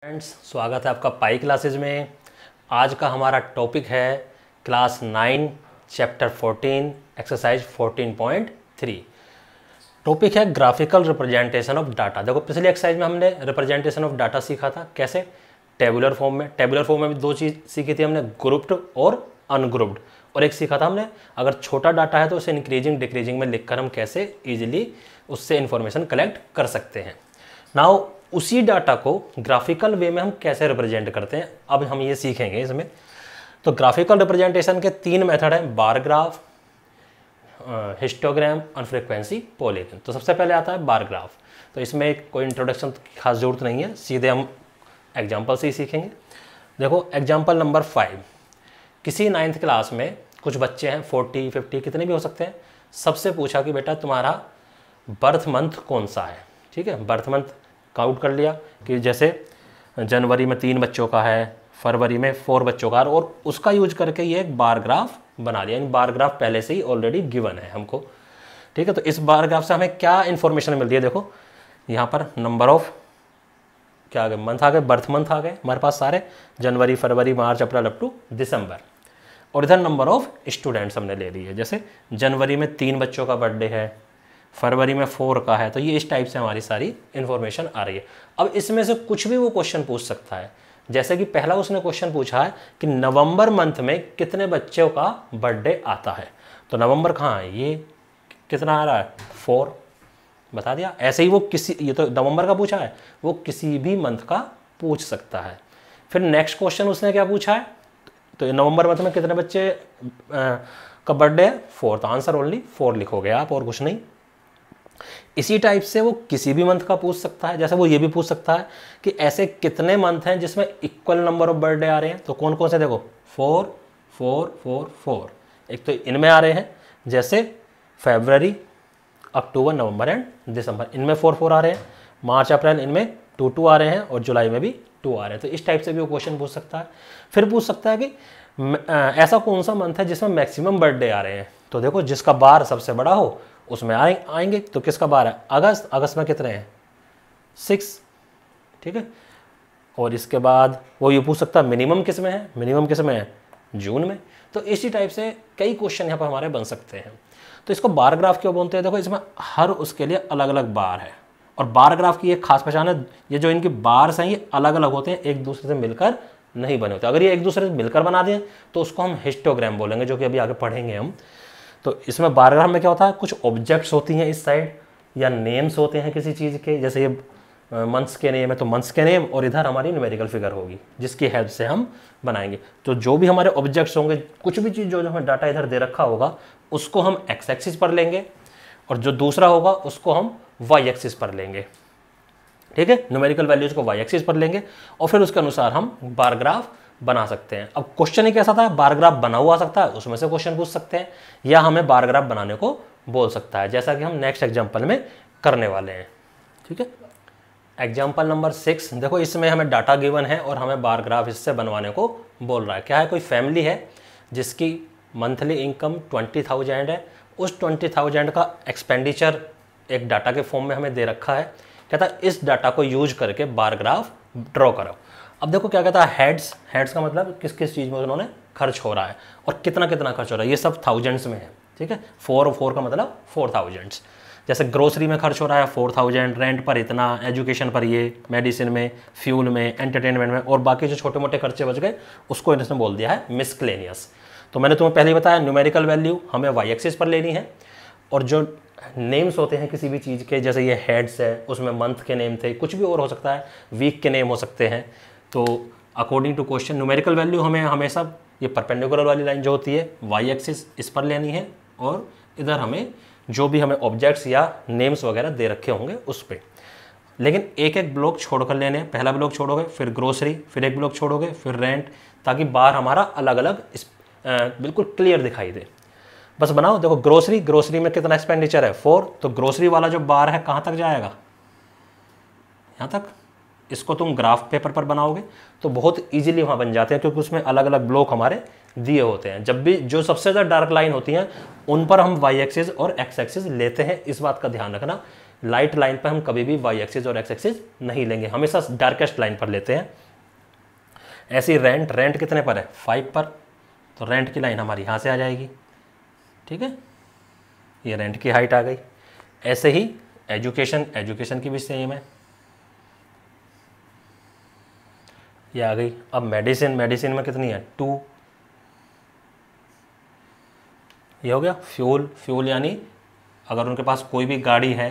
Friends, स्वागत है आपका पाई क्लासेज में। आज का हमारा टॉपिक है क्लास 9 चैप्टर 14 एक्सरसाइज 14.3। टॉपिक है ग्राफिकल रिप्रेजेंटेशन ऑफ डाटा। देखो, पिछली एक्सरसाइज में हमने रिप्रेजेंटेशन ऑफ डाटा सीखा था। कैसे? टेबुलर फॉर्म में। टेबुलर फॉर्म में भी दो चीज़ सीखी थी हमने, ग्रुप्ड और अनग्रुप्ड। और एक सीखा था हमने, अगर छोटा डाटा है तो उसे इंक्रीजिंग डिक्रीजिंग में लिखकर हम कैसे ईजिली उससे इंफॉर्मेशन कलेक्ट कर सकते हैं। नाउ उसी डाटा को ग्राफिकल वे में हम कैसे रिप्रेजेंट करते हैं, अब हम ये सीखेंगे इसमें। तो ग्राफिकल रिप्रेजेंटेशन के 3 मेथड हैं, बार ग्राफ, हिस्टोग्राम और फ्रीक्वेंसी पॉलीगन। तो सबसे पहले आता है बार ग्राफ। तो इसमें कोई इंट्रोडक्शन की खास जरूरत नहीं है, सीधे हम एग्जाम्पल से ही सीखेंगे। देखो एग्जाम्पल नंबर 5। किसी 9th क्लास में कुछ बच्चे हैं, 40 50 कितने भी हो सकते हैं। सबसे पूछा कि बेटा तुम्हारा बर्थ मंथ कौन सा है। ठीक है, बर्थ मंथ काउंट कर लिया कि जैसे जनवरी में 3 बच्चों का है, फरवरी में 4 बच्चों का है, और उसका यूज करके ये एक बार ग्राफ बना लिया। बार ग्राफ पहले से ही ऑलरेडी गिवन है हमको। ठीक है, तो इस बार ग्राफ से हमें क्या इन्फॉर्मेशन मिल रही है। देखो यहाँ पर नंबर ऑफ क्या आ गए, मंथ आ गए, बर्थ मंथ आ गए हमारे पास सारे, जनवरी फरवरी मार्च अप्रैल अप टू दिसंबर। और इधर नंबर ऑफ स्टूडेंट्स हमने ले ली है, जैसे जनवरी में 3 बच्चों का बर्थडे है, फरवरी में 4 का है। तो ये इस टाइप से हमारी सारी इन्फॉर्मेशन आ रही है। अब इसमें से कुछ भी वो क्वेश्चन पूछ सकता है। जैसे कि पहला उसने क्वेश्चन पूछा है कि नवंबर मंथ में कितने बच्चों का बर्थडे आता है। तो नवंबर कहाँ है, ये कितना आ रहा है, 4 बता दिया। ऐसे ही वो किसी, ये तो नवंबर का पूछा है, वो किसी भी मंथ का पूछ सकता है। फिर नेक्स्ट क्वेश्चन उसने क्या पूछा है, तो नवंबर मंथ में कितने बच्चे का बर्थडे है, 4। तो आंसर ओनली 4 लिखोगे आप, और कुछ नहीं। इसी टाइप से वो किसी भी मंथ का पूछ सकता है। जैसे वो ये भी पूछ सकता है कि ऐसे कितने मंथ हैं जिसमें इक्वल नंबर ऑफ बर्थडे आ रहे हैं। तो कौन कौन से, देखो 4 4 4 4। एक तो इनमें आ रहे हैं, जैसे फरवरी, अक्टूबर, नवंबर एंड दिसंबर, इनमें 4 4 आ रहे हैं। मार्च अप्रैल इनमें 2 2 आ रहे हैं, और जुलाई में भी 2 आ रहे हैं। तो इस टाइप से भी वो क्वेश्चन पूछ सकता है। फिर पूछ सकता है कि ऐसा कौन सा मंथ है जिसमें मैक्सिमम बर्थडे आ रहे हैं। तो देखो जिसका बार सबसे बड़ा हो उसमें आएंगे। तो किसका बार है, अगस्त। अगस्त में कितने हैं, 6। ठीक है, और इसके बाद वो ये पूछ सकता है मिनिमम किस में है, मिनिमम किस में है, जून में। तो इसी टाइप से कई क्वेश्चन यहाँ पर हमारे बन सकते हैं। तो इसको बार ग्राफ क्यों बोलते हैं, देखो इसमें हर उसके लिए अलग अलग बार है। और बार ग्राफ की एक खास पहचान है, ये जो इनके बार्स हैं ये अलग अलग होते हैं, एक दूसरे से मिलकर नहीं बने होते। अगर ये एक दूसरे से मिलकर बना दें तो उसको हम हिस्टोग्राम बोलेंगे, जो कि अभी आगे पढ़ेंगे हम। तो इसमें बार ग्राफ में क्या होता है, कुछ ऑब्जेक्ट्स होती हैं इस साइड, या नेम्स होते हैं किसी चीज़ के। जैसे ये मंथ्स के नेम है तो मंथ्स के नेम, और इधर हमारी न्यूमेरिकल फिगर होगी जिसकी हेल्प से हम बनाएंगे। तो जो भी हमारे ऑब्जेक्ट्स होंगे, कुछ भी चीज़ जो हमें डाटा इधर दे रखा होगा, उसको हम एक्स एक्सिस पर लेंगे, और जो दूसरा होगा उसको हम वाई एक्सिस पर लेंगे। ठीक है, न्यूमेरिकल वैल्यूज को वाई एक्सिस पर लेंगे, और फिर उसके अनुसार हम बार ग्राफ बना सकते हैं। अब क्वेश्चन ही कैसा था, बार ग्राफ बना हुआ सकता है, उसमें से क्वेश्चन पूछ सकते हैं, या हमें बार ग्राफ बनाने को बोल सकता है, जैसा कि हम नेक्स्ट एग्जांपल में करने वाले हैं। ठीक है, एग्जांपल नंबर 6। देखो इसमें हमें डाटा गिवन है और हमें बार ग्राफ इससे बनवाने को बोल रहा है। क्या है, कोई फैमिली है जिसकी मंथली इनकम 20,000 है। उस 20,000 का एक्सपेंडिचर एक डाटा के फॉर्म में हमें दे रखा है। कहता है इस डाटा को यूज करके बार ग्राफ ड्रॉ करो। अब देखो क्या कहता है, हेड्स। हेड्स का मतलब किस किस चीज़ में उन्होंने खर्च हो रहा है, और कितना कितना खर्च हो रहा है, ये सब थाउजेंड्स में है। ठीक है, 4 और 4 का मतलब 4,000। जैसे ग्रोसरी में खर्च हो रहा है 4,000, रेंट पर इतना, एजुकेशन पर ये, मेडिसिन में, फ्यूल में, एंटरटेनमेंट में, और बाकी जो छोटे मोटे खर्चे बच गए उसको इन्होंने बोल दिया है मिसक्लेनियस। तो मैंने तुम्हें पहले ही बताया, न्यूमेरिकल वैल्यू हमें वाई एक्सिस पर लेनी है, और जो नेम्स होते हैं किसी भी चीज़ के, जैसे ये हेड्स है, उसमें मंथ के नेम थे, कुछ भी और हो सकता है, वीक के नेम हो सकते हैं। तो according to question numerical value हमें हमेशा ये परपेंडिकुलर वाली लाइन जो होती है वाई एक्सिस, इस पर लेनी है, और इधर हमें जो भी हमें ऑब्जेक्ट्स या नेम्स वगैरह दे रखे होंगे उस पर। लेकिन एक एक ब्लॉक छोड़कर लेने हैं। पहला ब्लॉक छोड़ोगे, फिर ग्रोसरी, फिर एक ब्लॉक छोड़ोगे, फिर रेंट, ताकि बार हमारा अलग अलग बिल्कुल क्लियर दिखाई दे। बस बनाओ। देखो ग्रोसरी, ग्रोसरी में कितना एक्सपेंडिचर है, 4। तो ग्रोसरी वाला जो बार है कहाँ तक जाएगा, यहाँ तक। इसको तुम ग्राफ पेपर पर बनाओगे तो बहुत इजीली वहाँ बन जाते हैं, क्योंकि उसमें अलग अलग ब्लॉक हमारे दिए होते हैं। जब भी जो सबसे ज़्यादा डार्क लाइन होती हैं उन पर हम वाई एक्सिस और एक्स एक्सिस लेते हैं। इस बात का ध्यान रखना, लाइट लाइन पर हम कभी भी वाई एक्सिस और एक्स एक्सिस नहीं लेंगे, हमेशा डार्केस्ट लाइन पर लेते हैं। ऐसी रेंट कितने पर है 5 पर, तो रेंट की लाइन हमारी यहाँ से आ जाएगी, ठीक है, ये रेंट की हाइट आ गई। ऐसे ही एजुकेशन की भी सेम है, ये आ गई। अब मेडिसिन में कितनी है 2, ये हो गया। फ्यूल यानी अगर उनके पास कोई भी गाड़ी है,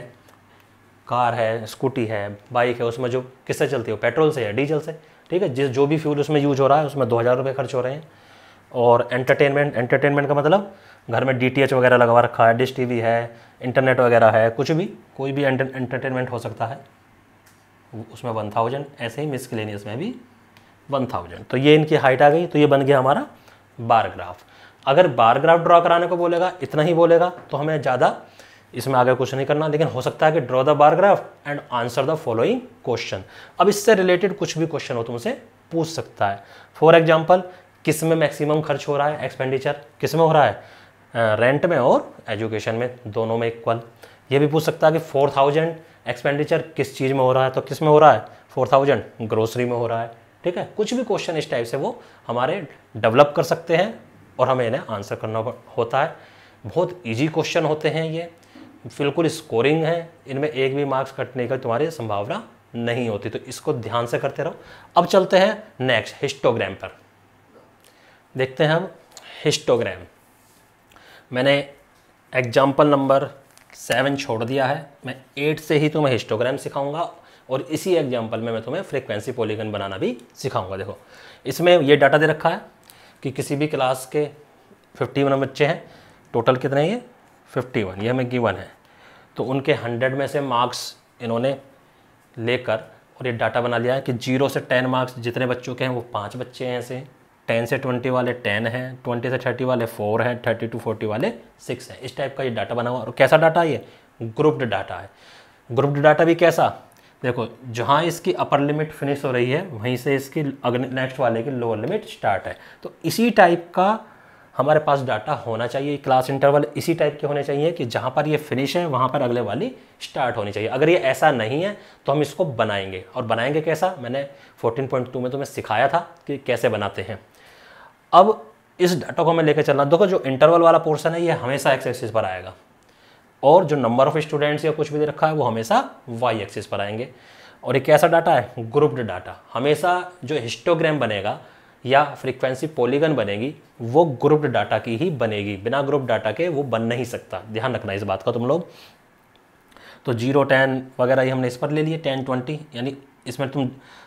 कार है, स्कूटी है, बाइक है, उसमें जो किससे चलती है, पेट्रोल से या डीजल से, ठीक है। जो भी फ्यूल उसमें यूज हो रहा है उसमें 2000 रुपये खर्च हो रहे हैं। और एंटरटेनमेंट का मतलब घर में DTH वगैरह लगा रखा है, डिश TV है, इंटरनेट वगैरह है, कुछ भी कोई भी एंटरटेनमेंट हो सकता है, उसमें 1000। ऐसे ही मिसलेनियस में भी 1000। तो ये इनकी हाइट आ गई, तो ये बन गया हमारा बार ग्राफ। अगर बार ग्राफ ड्रॉ कराने को बोलेगा, इतना ही बोलेगा, तो हमें ज़्यादा इसमें आगे कुछ नहीं करना, लेकिन हो सकता है कि draw the bar graph and answer the following question. अब इससे रिलेटेड कुछ भी क्वेश्चन हो तुमसे पूछ सकता है। फॉर एग्जाम्पल, किस में मैक्सिमम खर्च हो रहा है एक्सपेंडिचर, किस में हो रहा है, रेंट में और एजुकेशन में, दोनों में इक्वल। ये भी पूछ सकता है कि 4000 एक्सपेंडिचर किस चीज़ में हो रहा है, तो किस में हो रहा है 4000 ग्रोसरी में हो रहा है, ठीक है। कुछ भी क्वेश्चन इस टाइप से वो हमारे डेवलप कर सकते हैं और हमें इन्हें आंसर करना होता है। बहुत इजी क्वेश्चन होते हैं ये, बिल्कुल स्कोरिंग है, इनमें एक भी मार्क्स कटने की तुम्हारी संभावना नहीं होती, तो इसको ध्यान से करते रहो। अब चलते हैं नेक्स्ट हिस्टोग्राम पर, देखते हैं हम हिस्टोग्राम। मैंने एग्जाम्पल नंबर 7 छोड़ दिया है, मैं 8 से ही तुम्हें हिस्टोग्राम सिखाऊंगा और इसी एग्जाम्पल में मैं तुम्हें फ्रीक्वेंसी पॉलीगन बनाना भी सिखाऊंगा। देखो इसमें ये डाटा दे रखा है कि किसी भी क्लास के 51 बच्चे हैं, टोटल कितने ये 51, ये हमें गिवन है। तो उनके 100 में से मार्क्स इन्होंने लेकर और ये डाटा बना लिया है कि 0 से 10 मार्क्स जितने बच्चों के हैं वो 5 बच्चे हैं, ऐसे 10 से 20 वाले 10 हैं, 20 से 30 वाले 4 हैं, 30 to 40 वाले 6 हैं। इस टाइप का ये डाटा बना हुआ। और कैसा डाटा है ये, ग्रुप्ड डाटा है। ग्रुप्ड डाटा भी कैसा, देखो जहाँ इसकी अपर लिमिट फिनिश हो रही है वहीं से इसकी नेक्स्ट वाले की लोअर लिमिट स्टार्ट है। तो इसी टाइप का हमारे पास डाटा होना चाहिए, क्लास इंटरवल इसी टाइप के होने चाहिए कि जहाँ पर ये फिनिश है वहाँ पर अगले वाली स्टार्ट होनी चाहिए। अगर ये ऐसा नहीं है तो हम इसको बनाएंगे, और बनाएंगे कैसा, मैंने 14.2 में तुम्हें सिखाया था कि कैसे बनाते हैं। अब इस डाटा को हमें लेकर चलना। देखो जो इंटरवल वाला पोर्शन है ये हमेशा एक्स एक्सिस पर आएगा, और जो नंबर ऑफ स्टूडेंट्स या कुछ भी दे रखा है वो हमेशा वाई एक्सिस पर आएंगे। और ये कैसा डाटा है, ग्रुप्ड डाटा। हमेशा जो हिस्टोग्राम बनेगा या फ्रीक्वेंसी पॉलीगन बनेगी वो ग्रुप्ड डाटा की ही बनेगी, बिना ग्रुप डाटा के वो बन नहीं सकता। ध्यान रखना इस बात का तुम लोग। तो 0, 10 वगैरह ये हमने इस पर ले लिए, 10, 20, यानी इसमें तुम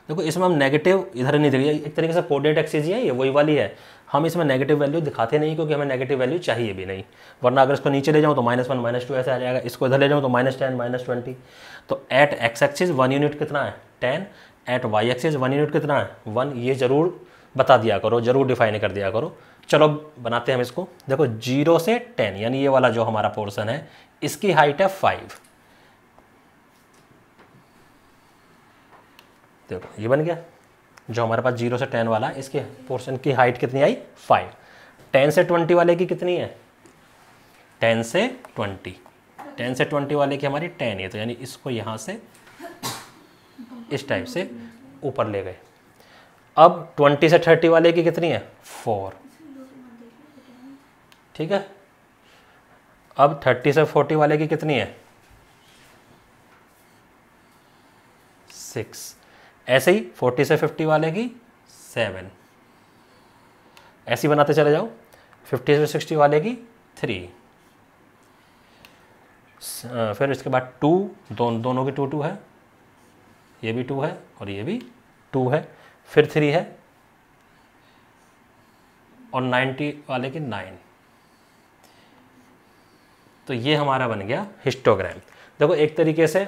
देखो इसमें हम नेगेटिव इधर नहीं दिखाइए, एक तरीके से कोऑर्डिनेट एक्सिस है, ये वही वाली है। हम इसमें नेगेटिव वैल्यू दिखाते नहीं क्योंकि हमें नेगेटिव वैल्यू चाहिए भी नहीं, वरना अगर इसको नीचे ले जाऊँ तो -1, -2 ऐसे आ जाएगा, इसको इधर ले जाऊँ तो -10, -20। तो एट एक्स एक्सिस 1 यूनिट कितना है 10, एट वाई एक्सिस 1 यूनिट कितना है 1। ये जरूर बता दिया करो, जरूर डिफाइन कर दिया करो। चलो बनाते हैं हम इसको। देखो 0 से 10 यानी ये वाला जो हमारा पोर्शन है इसकी हाइट है 5। देखो ये बन गया जो हमारे पास 0 से 10 वाला है, इसके पोर्शन की हाइट कितनी आई 5। 10 से 20 वाले की कितनी है 10 से 20 वाले की हमारी 10 है, तो यानी इसको यहाँ से इस टाइप से ऊपर ले गए। अब 20 से 30 वाले की कितनी है 4, ठीक है। अब 30 से 40 वाले की कितनी है 6। ऐसे ही 40 से 50 वाले की 7, ऐसी बनाते चले जाओ। 50 से 60 वाले की 3, फिर इसके बाद 2, दोनों की 2 है, ये भी 2 है और ये भी 2 है, फिर 3 है, और 90 वाले की 9। तो ये हमारा बन गया हिस्टोग्राम। देखो एक तरीके से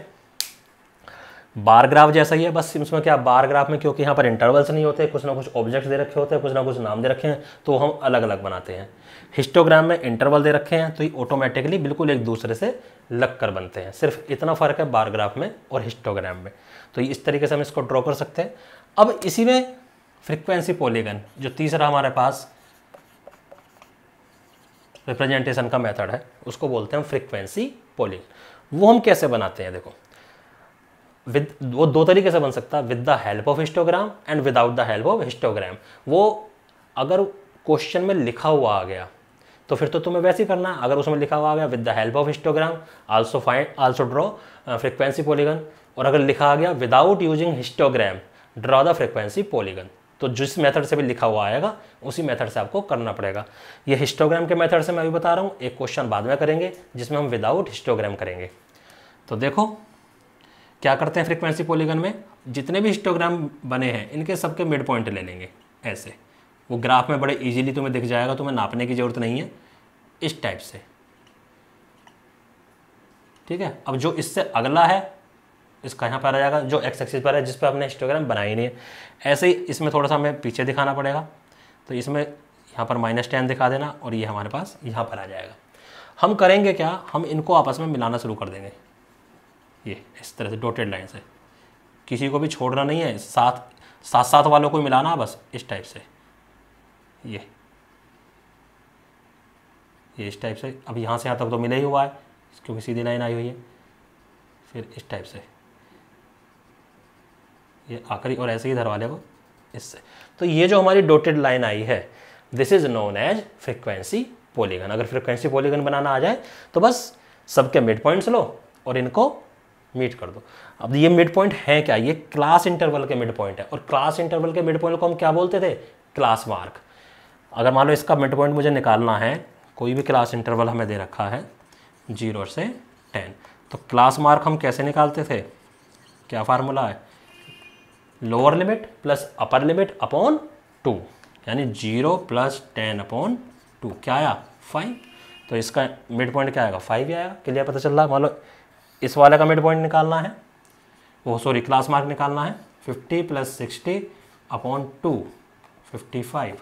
बार ग्राफ जैसा ही है, बस इसमें क्या बार ग्राफ में क्योंकि यहाँ पर इंटरवल्स नहीं होते, कुछ ना कुछ ऑब्जेक्ट्स दे रखे होते हैं, कुछ ना कुछ नाम दे रखे हैं, तो हम अलग अलग बनाते हैं। हिस्टोग्राम में इंटरवल दे रखे हैं तो ये ऑटोमेटिकली बिल्कुल एक दूसरे से लग कर बनते हैं। सिर्फ इतना फ़र्क है बार ग्राफ में और हिस्टोग्राम में। तो इस तरीके से हम इसको ड्रॉ कर सकते हैं। अब इसी में फ्रीक्वेंसी पॉलीगन जो तीसरा हमारे पास रिप्रेजेंटेशन का मेथड है उसको बोलते हैं फ्रीक्वेंसी पॉलीगन। वो हम कैसे बनाते हैं, देखो वो दो तरीके से बन सकता है, with the help of histogram and without the help of histogram. वो अगर क्वेश्चन में लिखा हुआ आ गया तो फिर तो तुम्हें वैसे ही करना है, अगर उसमें लिखा हुआ आ गया with the help of histogram also draw frequency polygon, और अगर लिखा आ गया without using histogram draw the frequency polygon, तो जिस मेथड से भी लिखा हुआ आएगा उसी मेथड से आपको करना पड़ेगा। ये हिस्टोग्राम के मेथड से मैं अभी बता रहा हूँ, एक क्वेश्चन बाद में करेंगे जिसमें हम विदाउट हिस्टोग्राम करेंगे। तो देखो क्या करते हैं, फ्रीक्वेंसी पॉलीगन में जितने भी हिस्टोग्राम बने हैं इनके सबके मिड पॉइंट ले लेंगे ऐसे, वो ग्राफ में बड़े इजीली तुम्हें दिख जाएगा, तुम्हें नापने की जरूरत नहीं है, इस टाइप से। ठीक है, अब जो इससे अगला है इसका यहाँ पर आ जाएगा, जो एक्स एक्सिस पर है जिस पर हमने हिस्टोग्राम बनाई नहीं है। ऐसे ही इसमें थोड़ा सा हमें पीछे दिखाना पड़ेगा, तो इसमें यहाँ पर -10 दिखा देना और ये हमारे पास यहाँ पर आ जाएगा। हम करेंगे क्या, हम इनको आपस में मिलाना शुरू कर देंगे, ये इस तरह से डॉटेड लाइन से, किसी को भी छोड़ना नहीं है, साथ वालों को मिलाना बस इस टाइप से, ये इस टाइप से। अब यहाँ से यहाँ तक तो मिला ही हुआ है क्योंकि सीधी लाइन आई हुई है, फिर इस टाइप से ये आखिरी, और ऐसे ही इधर वाले को इससे। तो ये जो हमारी डॉटेड लाइन आई है this is known as frequency polygon. अगर फ्रीक्वेंसी पॉलीगन बनाना आ जाए तो बस सबके मिड पॉइंट्स लो और इनको मीट कर दो। अब ये मिड पॉइंट है क्या, ये क्लास इंटरवल के मिड पॉइंट है, और क्लास इंटरवल के मिड पॉइंट को हम क्या बोलते थे, क्लास मार्क। अगर मान लो इसका मिड पॉइंट मुझे निकालना है, कोई भी क्लास इंटरवल हमें दे रखा है 0 से 10, तो क्लास मार्क हम कैसे निकालते थे, क्या फार्मूला है, lower limit plus upper limit upon 2, यानी 0 प्लस 10 अपॉन 2 क्या आया 5। तो इसका मिड पॉइंट क्या आएगा 5 आएगा। क्लियर पता चल रहा है। मान लो इस वाले का मिड पॉइंट निकालना है, वो सॉरी क्लास मार्क निकालना है 50 प्लस 60 अपॉन 2 55,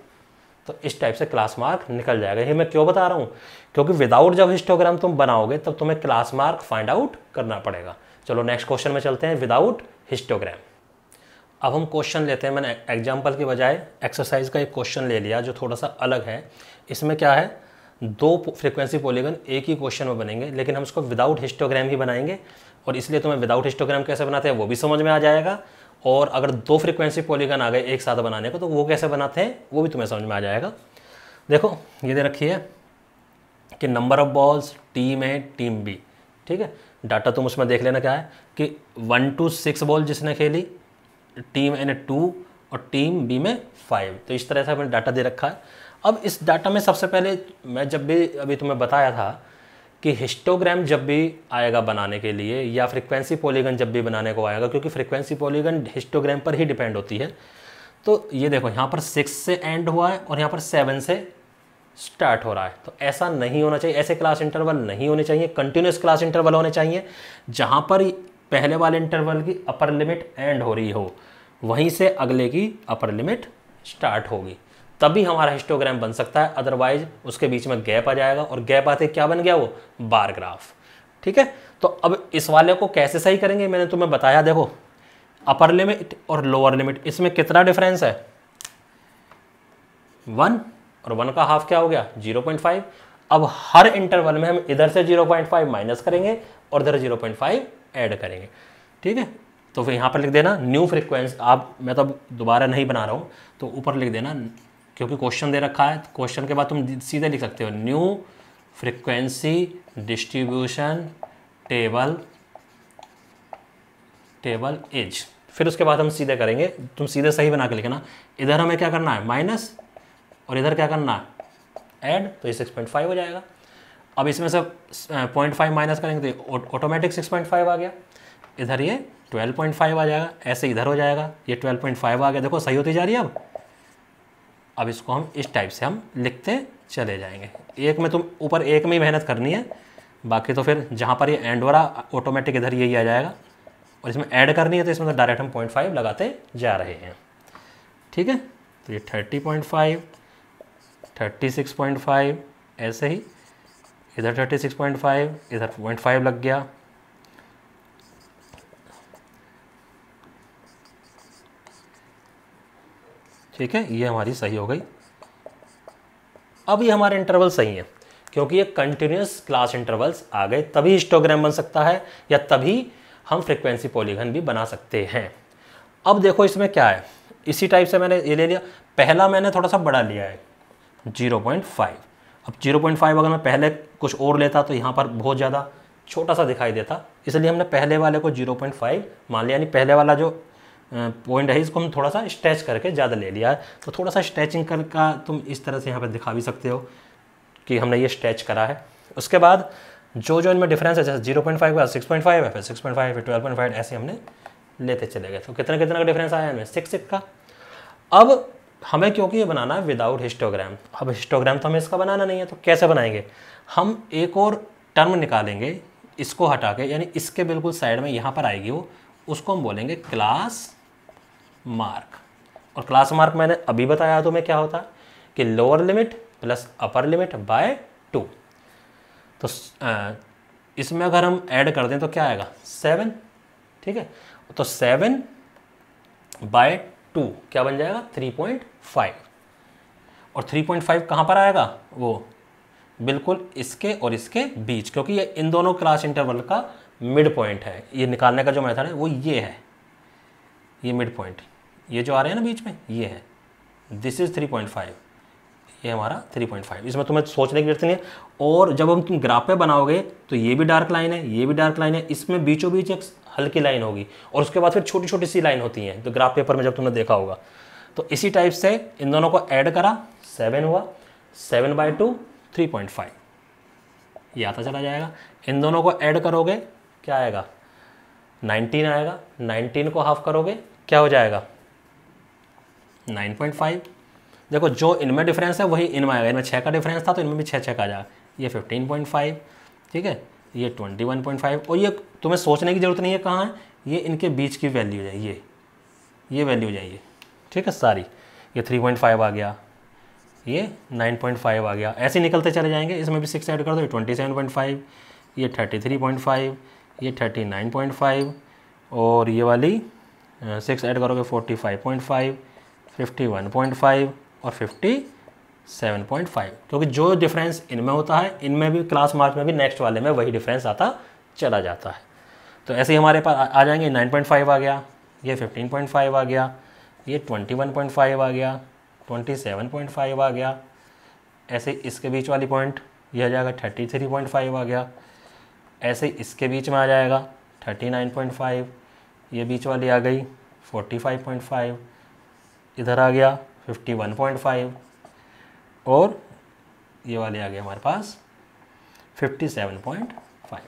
तो इस टाइप से क्लास मार्क निकल जाएगा। ये मैं क्यों बता रहा हूँ, क्योंकि विदाउट जब हिस्टोग्राम तुम बनाओगे तब तुम्हें क्लास मार्क फाइंड आउट करना पड़ेगा। चलो नेक्स्ट क्वेश्चन में चलते हैं, विदाउट हिस्टोग्राम। अब हम क्वेश्चन लेते हैं, मैंने एग्जाम्पल की बजाय एक्सरसाइज का एक क्वेश्चन ले लिया जो थोड़ा सा अलग है। इसमें क्या है, 2 फ्रीक्वेंसी पॉलीगन एक ही क्वेश्चन में बनेंगे, लेकिन हम इसको विदाउट हिस्टोग्राम ही बनाएंगे, और इसलिए तुम्हें विदाउट हिस्टोग्राम कैसे बनाते हैं वो भी समझ में आ जाएगा, और अगर 2 फ्रीक्वेंसी पॉलीगन आ गए एक साथ बनाने को तो वो कैसे बनाते हैं वो भी तुम्हें समझ में आ जाएगा। देखो ये दे रखी है कि number of balls team A team B, ठीक है, डाटा तुम उसमें देख लेना क्या है कि 1 to 6 बॉल जिसने खेली, टीम ए ने 2 और टीम बी में 5, तो इस तरह से हमें डाटा दे रखा है। अब इस डाटा में सबसे पहले मैं जब भी अभी तुम्हें बताया था कि हिस्टोग्राम जब भी आएगा बनाने के लिए या फ्रीक्वेंसी पॉलीगन जब भी बनाने को आएगा, क्योंकि फ्रीक्वेंसी पॉलीगन हिस्टोग्राम पर ही डिपेंड होती है। तो ये देखो यहाँ पर 6 से एंड हुआ है और यहाँ पर 7 से स्टार्ट हो रहा है, तो ऐसा नहीं होना चाहिए, ऐसे क्लास इंटरवल नहीं होने चाहिए, कंटिन्यूस क्लास इंटरवल होने चाहिए जहाँ पर पहले वाले इंटरवल की अपर लिमिट एंड हो रही हो, वहीं से अगले की अपर लिमिट स्टार्ट होगी, तभी हमारा हिस्टोग्राम बन सकता है। अदरवाइज उसके बीच में गैप आ जाएगा, और गैप आते क्या बन गया वो बार ग्राफ। ठीक है, तो अब इस वाले को कैसे सही करेंगे मैंने तुम्हें बताया। देखो अपर लिमिट और लोअर लिमिट, इसमें कितना डिफरेंस है 1, और 1 का हाफ क्या हो गया 0.5। अब हर इंटरवल में हम इधर से 0.5 माइनस करेंगे और इधर 0.5 ऐड करेंगे। ठीक है, तो फिर यहाँ पर लिख देना न्यू फ्रीक्वेंसी। आप मैं तो दोबारा नहीं बना रहा हूँ, तो ऊपर लिख देना, क्योंकि क्वेश्चन दे रखा है, क्वेश्चन के बाद तुम सीधे लिख सकते हो new frequency distribution table is. फिर उसके बाद हम सीधे करेंगे, तुम सीधे सही बना के लिखना, इधर हमें क्या करना है माइनस और इधर क्या करना है ऐड, तो ये 6.5 हो जाएगा। अब इसमें से 0.5 माइनस करेंगे तो ऑटोमेटिक 6.5 आ गया, इधर ये 12.5 आ जाएगा, ऐसे इधर हो जाएगा, ये 12.5 आ गया। देखो सही होती जा रही है। अब इसको हम इस टाइप से हम लिखते चले जाएंगे। एक में तुम ऊपर एक में ही मेहनत करनी है, बाकी तो फिर जहाँ पर ये एंड हो रहा ऑटोमेटिक इधर यही आ जाएगा, और इसमें ऐड करनी है तो इसमें तो डायरेक्ट हम 0.5 लगाते जा रहे हैं। ठीक है, तो ये 30.5 36.5 ऐसे ही, इधर 36.5 इधर 0.5 लग गया। ठीक है, ये हमारी सही हो गई। अब ये हमारे इंटरवल सही है, क्योंकि ये कंटिन्यूस क्लास इंटरवल्स आ गए तभी हिस्टोग्राम बन सकता है या तभी हम फ्रीक्वेंसी पॉलीगन भी बना सकते हैं। अब देखो इसमें क्या है, इसी टाइप से मैंने ये ले लिया, पहला मैंने थोड़ा सा बड़ा लिया है 0.5। अब 0.5 अगर मैं पहले कुछ और लेता तो यहाँ पर बहुत ज़्यादा छोटा सा दिखाई देता, इसलिए हमने पहले वाले को 0.5 मान लिया, यानी पहले वाला जो पॉइंट है इसको हम थोड़ा सा स्ट्रेच करके ज़्यादा ले लिया है। तो थोड़ा सा स्ट्रेचिंग कर का तुम इस तरह से यहाँ पर दिखा भी सकते हो कि हमने ये स्ट्रेच करा है। उसके बाद जो जो इनमें डिफरेंस है, जैसे 0.5 के बाद 6.5 है, फिर 6.5 फिर 12.5, ऐसे हमने लेते चले गए। तो कितना कितना का डिफरेंस आया हमें, 6 का। अब हमें क्योंकि ये बनाना है विदाउट हिस्टोग्राम, अब हिस्टोग्राम तो हमें इसका बनाना नहीं है, तो कैसे बनाएंगे, हम एक और टर्म निकालेंगे इसको हटा के, यानी इसके बिल्कुल साइड में यहाँ पर आएगी वो, उसको हम बोलेंगे क्लास मार्क। और क्लास मार्क मैंने अभी बताया तुम्हें क्या होता है कि lower limit plus upper limit by 2। तो इसमें अगर हम ऐड कर दें तो क्या आएगा, 7, ठीक है। तो 7 बाय 2 क्या बन जाएगा, 3.5। और 3.5 कहाँ पर आएगा, वो बिल्कुल इसके और इसके बीच, क्योंकि ये इन दोनों क्लास इंटरवल का मिड पॉइंट है। ये निकालने का जो मेथड है वो ये है, ये मिड पॉइंट, ये जो आ रहे हैं ना बीच में, ये है, दिस इज 3.5, ये हमारा 3.5। इसमें तुम्हें सोचने की जरूरत नहीं है। और जब हम तुम ग्राफ पे बनाओगे तो ये भी डार्क लाइन है, ये भी डार्क लाइन है, इसमें बीचों बीच एक हल्की लाइन होगी और उसके बाद फिर छोटी छोटी सी लाइन होती हैं, तो ग्राफ पेपर में जब तुमने देखा होगा। तो इसी टाइप से इन दोनों को ऐड करा, 7 हुआ, 7/2 3.5, ये आता चला जाएगा। इन दोनों को ऐड करोगे क्या आएगा, 19 आएगा, 19 को हाफ करोगे क्या हो जाएगा, 9.5। देखो जो इनमें डिफरेंस है वही इनमें आएगा, इनमें 6 का डिफरेंस था तो इनमें भी 6 का आ जाएगा। ये 15.5, ठीक है, ये 21.5। और ये तुम्हें सोचने की ज़रूरत नहीं है कहाँ है, ये इनके बीच की वैल्यू है, ये वैल्यू जाइए, ठीक है सारी। ये 3.5 आ गया, ये 9.5 आ गया, ऐसे निकलते चले जाएंगे। इसमें भी 6 ऐड कर दो, ये 27.5, ये 33.5, ये 39.5, और ये वाली 6 ऐड करोगे 45.5, 51.5 और 57.5। क्योंकि जो डिफरेंस इनमें होता है इनमें भी क्लास मार्क में भी नेक्स्ट वाले में वही डिफरेंस आता चला जाता है। तो ऐसे ही हमारे पास आ जाएंगे, 9.5 आ गया, ये 15.5 आ गया, ये 21.5 आ गया, 27.5 आ गया, ऐसे इसके बीच वाली पॉइंट ये आ जाएगा 33.5 आ गया, ऐसे इसके बीच में आ जाएगा 39.5, ये बीच वाली आ गई 45.5, इधर आ गया 51.5, और ये वाले आ गए हमारे पास 57.5।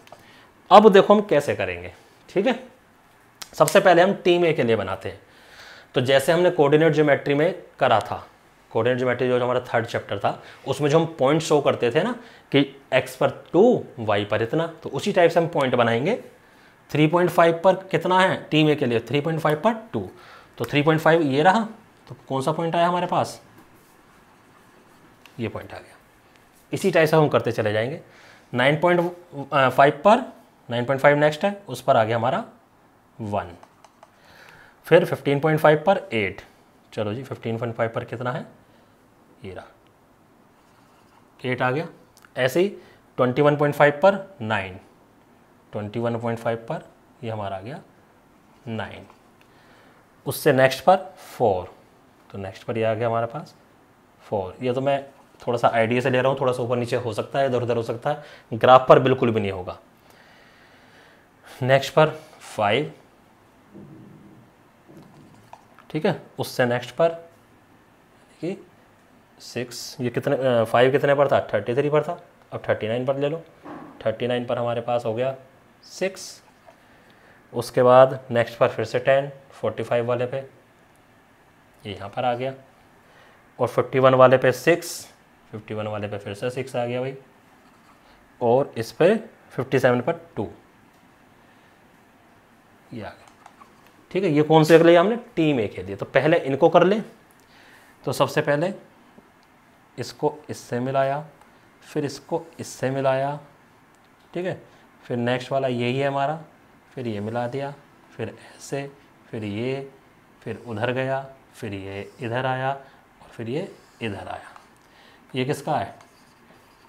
अब देखो हम कैसे करेंगे, ठीक है। सबसे पहले हम टीम ए के लिए बनाते हैं। तो जैसे हमने कोऑर्डिनेट ज्योमेट्री में करा था, कोऑर्डिनेट ज्योमेट्री जो हमारा 3rd चैप्टर था, उसमें जो हम पॉइंट शो करते थे ना कि x पर 2 y पर इतना, तो उसी टाइप से हम पॉइंट बनाएंगे। 3.5 पर कितना है टीम ए के लिए, 3.5 पर 2, तो 3.5 ये रहा, तो कौन सा पॉइंट आया हमारे पास, ये पॉइंट आ गया। इसी टाइप से हम करते चले जाएंगे। 9.5 पर 9.5 नेक्स्ट है, उस पर आ गया हमारा 1, फिर 15.5 पर 8, चलो जी 15.5 पर कितना है, ये रहा 8 आ गया। ऐसे ही 21.5 पर 9, 21.5 पर ये हमारा आ गया 9, उससे नेक्स्ट पर 4, तो नेक्स्ट पर ये आ गया हमारे पास 4। ये तो मैं थोड़ा सा आइडिया से ले रहा हूँ, थोड़ा सा ऊपर नीचे हो सकता है, इधर उधर हो सकता है, ग्राफ पर बिल्कुल भी नहीं होगा। नेक्स्ट पर 5, ठीक है, उससे नेक्स्ट पर कि 6, ये कितने 5 कितने पर था, 33 पर था, अब 39 पर ले लो, 39 पर हमारे पास हो गया 6। उसके बाद नेक्स्ट पर फिर से 10, 45 वाले पे ये यहाँ पर आ गया, और 51 वाले पे 6, 51 वाले पे फिर से 6 आ गया भाई, और इस पे 57 पर 2 ये आ गया, ठीक है। ये कौन से कर लिया हमने, टीम ए के लिए। तो पहले इनको कर लें। तो सबसे पहले इसको इससे मिलाया, फिर इसको इससे मिलाया, ठीक है, फिर नेक्स्ट वाला यही है हमारा, फिर ये मिला दिया, फिर ऐसे, फिर ये, फिर उधर गया, फिर ये इधर आया, और फिर ये इधर आया। ये किसका है,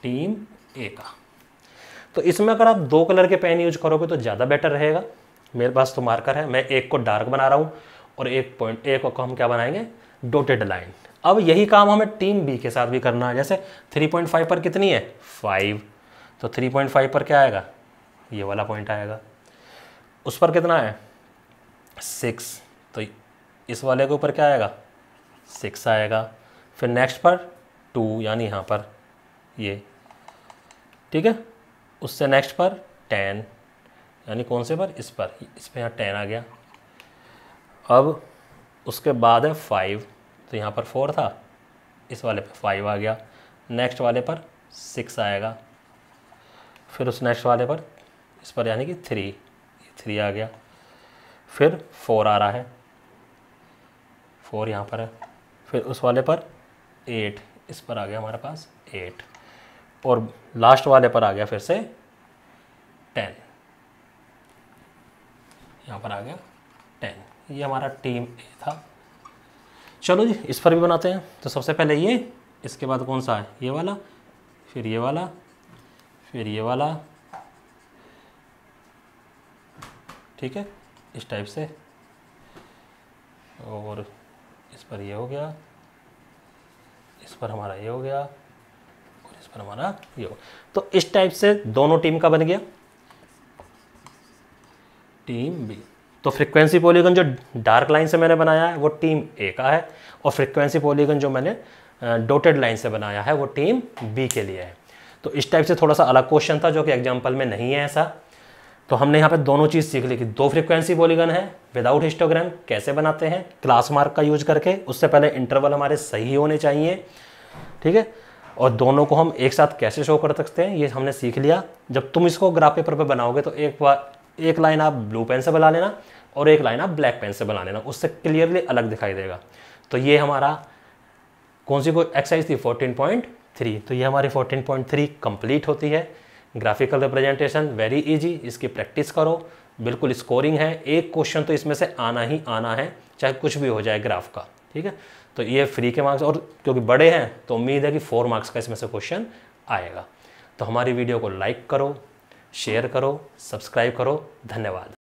टीम ए का। तो इसमें अगर आप 2 कलर के पेन यूज करोगे तो ज़्यादा बेटर रहेगा। मेरे पास तो मार्कर है, मैं एक को डार्क बना रहा हूँ और एक को हम क्या बनाएंगे, डॉटेड लाइन। अब यही काम हमें टीम बी के साथ भी करना है। जैसे 3.5 पर कितनी है, 5, तो 3.5 पर क्या आएगा, ये वाला पॉइंट आएगा। उस पर कितना है, 6, तो इस वाले के ऊपर क्या आएगा, 6 आएगा। फिर नेक्स्ट पर 2, यानी यहाँ पर ये, ठीक है। उससे नेक्स्ट पर 10, यानी कौन से पर, इस पर यहाँ 10 आ गया। अब उसके बाद है 5, तो यहाँ पर 4 था, इस वाले पे 5 आ गया। नेक्स्ट वाले पर 6 आएगा। फिर उस नेक्स्ट वाले पर, इस पर यानी कि 3 आ गया। फिर 4 आ रहा है, 4 यहाँ पर है। फिर उस वाले पर 8, इस पर आ गया हमारे पास 8, और लास्ट वाले पर आ गया फिर से 10, यहाँ पर आ गया 10। ये हमारा टीम ए था। चलो जी इस पर भी बनाते हैं। तो सबसे पहले ये, इसके बाद कौन सा है, ये वाला, फिर ये वाला, फिर ये वाला, ठीक है, इस टाइप से। और इस पर ये हो गया, इस पर हमारा ये हो गया, और इस पर हमारा ये हो। तो इस टाइप से दोनों टीम का बन गया, टीम बी। तो फ्रीक्वेंसी पॉलीगन जो डार्क लाइन से मैंने बनाया है वो टीम ए का है, और फ्रीक्वेंसी पॉलीगन जो मैंने डॉटेड लाइन से बनाया है वो टीम बी के लिए है। तो इस टाइप से थोड़ा सा अलग क्वेश्चन था जो कि एग्जाम्पल में नहीं है ऐसा। तो हमने यहाँ पे दोनों चीज़ सीख ली कि 2 फ्रीक्वेंसी पॉलीगन है विदाउट हिस्टोग्राम कैसे बनाते हैं, क्लास मार्क का यूज करके। उससे पहले इंटरवल हमारे सही होने चाहिए, ठीक है। और दोनों को हम एक साथ कैसे शो कर सकते हैं ये हमने सीख लिया। जब तुम इसको ग्राफ पेपर पर बनाओगे तो एक लाइन आप ब्लू पेन से बना लेना और एक लाइन आप ब्लैक पेन से बना लेना, उससे क्लियरली अलग दिखाई देगा। तो ये हमारा कौन सी कोई एक्सरसाइज थी, 14.3। तो ये हमारी 14.3 कंप्लीट होती है। ग्राफिकल रिप्रेजेंटेशन वेरी इजी, इसकी प्रैक्टिस करो, बिल्कुल स्कोरिंग है। एक क्वेश्चन तो इसमें से आना ही आना है, चाहे कुछ भी हो जाए ग्राफ का, ठीक है। तो ये फ्री के मार्क्स, और क्योंकि बड़े हैं तो उम्मीद है कि 4 मार्क्स का इसमें से क्वेश्चन आएगा। तो हमारी वीडियो को लाइक करो, शेयर करो, सब्सक्राइब करो। धन्यवाद।